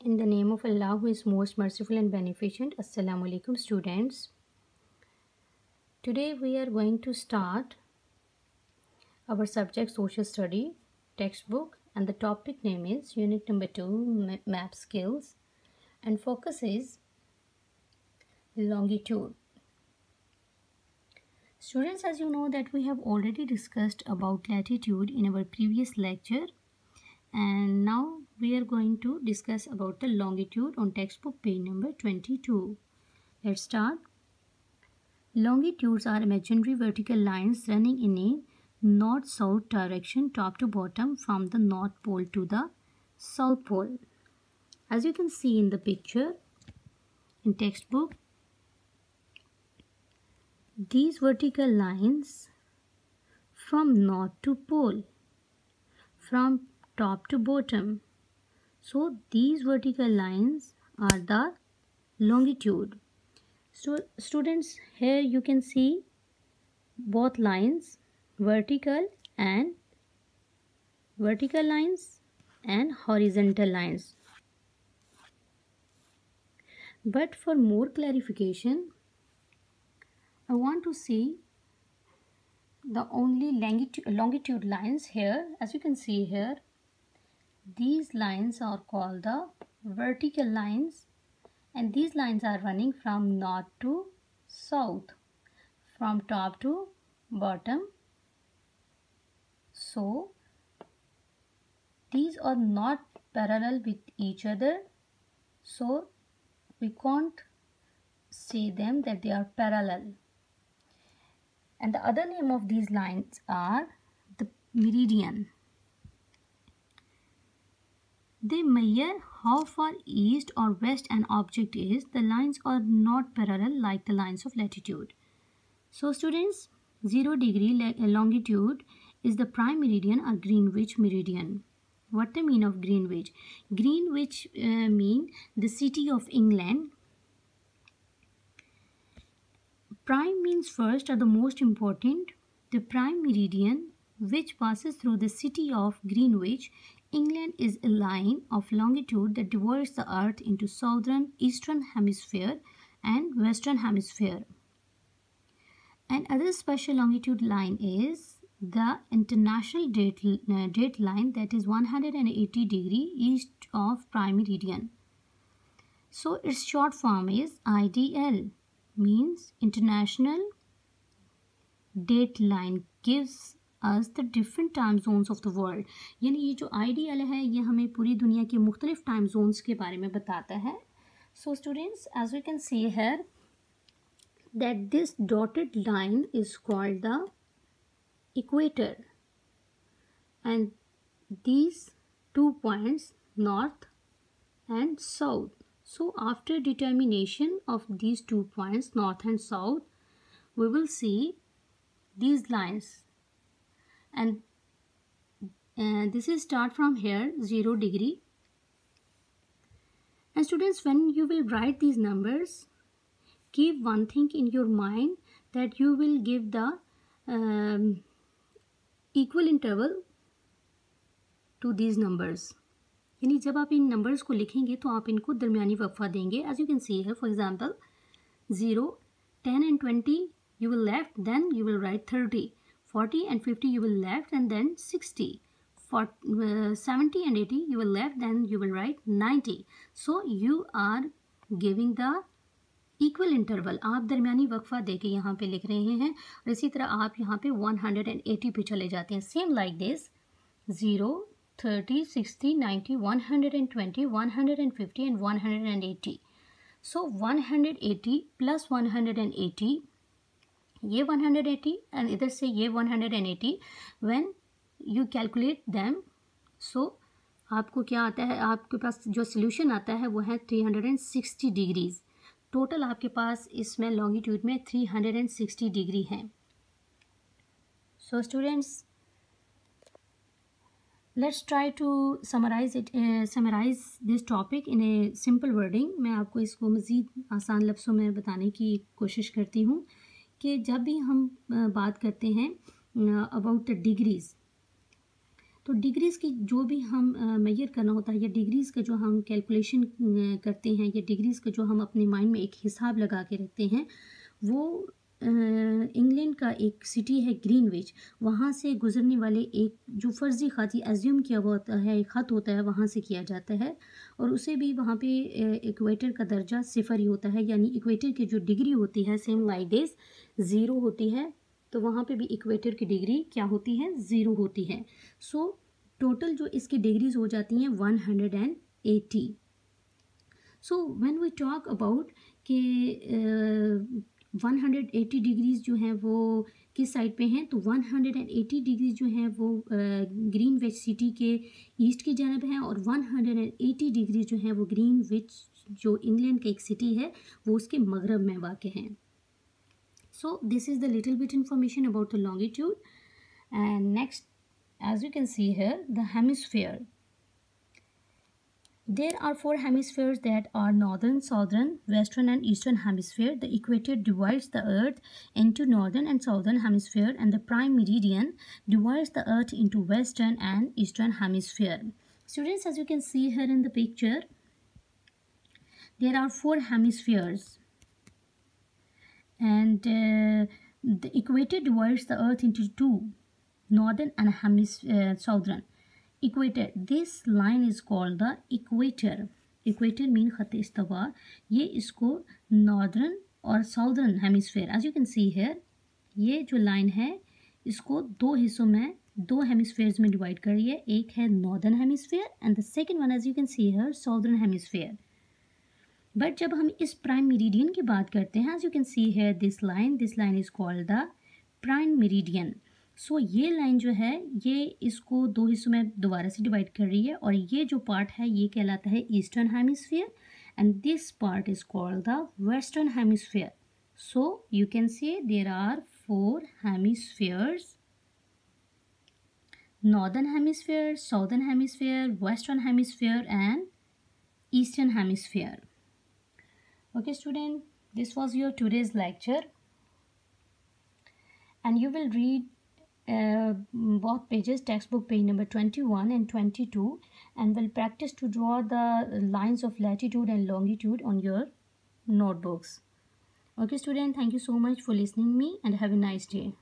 In the name of Allah, who is most merciful and beneficent. Assalamu alaikum, students. Today we are going to start our subject social study textbook, and the topic name is unit number 2, map skills, and focus is longitude. Students, as you know that we have already discussed about latitude in our previous lecture, and now we are going to discuss about the longitude on textbook page number 22. Let's start. Longitudes are imaginary vertical lines running in a north-south direction, top to bottom, from the North Pole to the South Pole. As you can see in the picture in textbook, these vertical lines from north to pole, from top to bottom. So these vertical lines are the longitude. So students, here you can see both lines, vertical lines and horizontal lines. But for more clarification, I want to see the only longitude lines here. As you can see here, these lines are called the vertical lines, and these lines are running from north to south, from top to bottom. So these are not parallel with each other, so we can't say them that they are parallel. And the other name of these lines are the meridian. They measure how far east or west an object is. The lines are not parallel like the lines of latitude. So students, 0 degree longitude is the prime meridian or Greenwich meridian. What the mean of Greenwich? Greenwich mean the city of England. Prime means first or the most important. The prime meridian which passes through the city of Greenwich, England, is a line of longitude that divides the earth into southern, eastern hemisphere and western hemisphere. Another special longitude line is the international date line, that is 180 degree east of prime meridian. So its short form is IDL, means international date line gives us the different time zones of the world. यानी ये जो IDL है ये हमें पूरी दुनिया के मुख्तलिफ टाइम जोन्स के बारे में बताता है. So students, as we can see here, that this dotted line is called the equator, and these 2 points, north and south. So after determination of these 2 points, north and south, we will see these lines, and this is start from here 0 degree. And students, when you will write these numbers, keep one thing in your mind, that you will give the equal interval to these numbers. यानी जब आप इन numbers को लिखेंगे तो आप इनको दरमियानी वक्फा देंगे. As you can see here, for example, 0, 10 and 20 you will left, then you will write 30, 40 and 50 you will left, and then 60, 70 and 80 you will left, then you will write 90. So you are giving the equal interval, आप दरमियानी वक्फा देके यहाँ पे लिख रहे हैं. और इसी तरह आप यहाँ पे 180 पे चले जाते हैं. Same like this, 0, 30, 60, 90, 120, 150 and 180. So 180 plus 180, ये 180 and इधर से ये 180. When you calculate them, so आपको क्या आता है, आपके पास जो सोल्यूशन आता है वो है 360 डिग्रीज. टोटल आपके पास इसमें लॉन्गिट्यूड में 360 डिग्री हैं. So students, let's try to summarise this topic in a simple wording. मैं आपको इसको मज़ीद आसान लफ्ज़ों में बताने की कोशिश करती हूँ कि जब भी हम बात करते हैं अबाउट द डिग्रीज़, तो डिग्रीज़ की जो भी हम मेजर करना होता है या डिग्रीज़ का जो हम कैलकुलेशन करते हैं या डिग्रीज़ का जो हम अपने माइंड में एक हिसाब लगा के रखते हैं, वो इंग्लैंड का एक सिटी है ग्रीनविच, वहाँ से गुज़रने वाले एक जो फ़र्ज़ी ख़त एज्यूम किया हुआ होता है, ख़त होता है, वहाँ से किया जाता है और उसे भी वहाँ पे इक्वेटर का दर्जा 0 ही होता है, यानी इक्वेटर की जो डिग्री होती है सेम लाइक दिस 0 होती है, तो वहाँ पे भी इक्वेटर की डिग्री क्या होती है 0 होती है। सो टोटल जो इसकी डिग्रीज हो जाती हैं 180। So when we talk about कि 180 डिग्रीज जो हैं वो किस साइड पे हैं, तो 180 डिग्रीज जो हैं वो ग्रीनविच सिटी के ईस्ट की जानब हैं और 180 डिग्रीज जो हैं वो ग्रीनविच जो इंग्लैंड का एक सिटी है वो उसके मगरब में वाक़ हैं। So this is the little bit information about the longitude. And next, as you can see here, the hemisphere. There are 4 hemispheres that are northern, southern, western and eastern hemisphere. The equator divides the earth into northern and southern hemisphere, and the prime meridian divides the earth into western and eastern hemisphere. Students, as you can see here in the picture, there are 4 hemispheres. And the equator divides the earth into 2, northern and southern. Equator, this line is called the equator. Equator mean खत इस्तवा, ये इसको northern और southern hemisphere, as you can see here, ये जो line है इसको 2 हिस्सों में 2 hemispheres में divide कर रही है, एक है northern hemisphere and the second one as you can see here southern hemisphere. But जब हम इस प्राइम मेरिडियन की बात करते हैं, एज यू कैन सी है this line is called the prime meridian. So ये लाइन जो है ये इसको 2 हिस्सों में दोबारा से डिवाइड कर रही है और ये जो पार्ट है ये कहलाता है eastern hemisphere and this part is called the western hemisphere. So you can say there are 4 hemispheres, northern hemisphere, southern hemisphere, western hemisphere and eastern hemisphere. Okay student, this was your today's lecture and you will read both pages, textbook page number 21 and 22, and will practice to draw the lines of latitude and longitude on your notebooks. Okay student, thank you so much for listening me and have a nice day.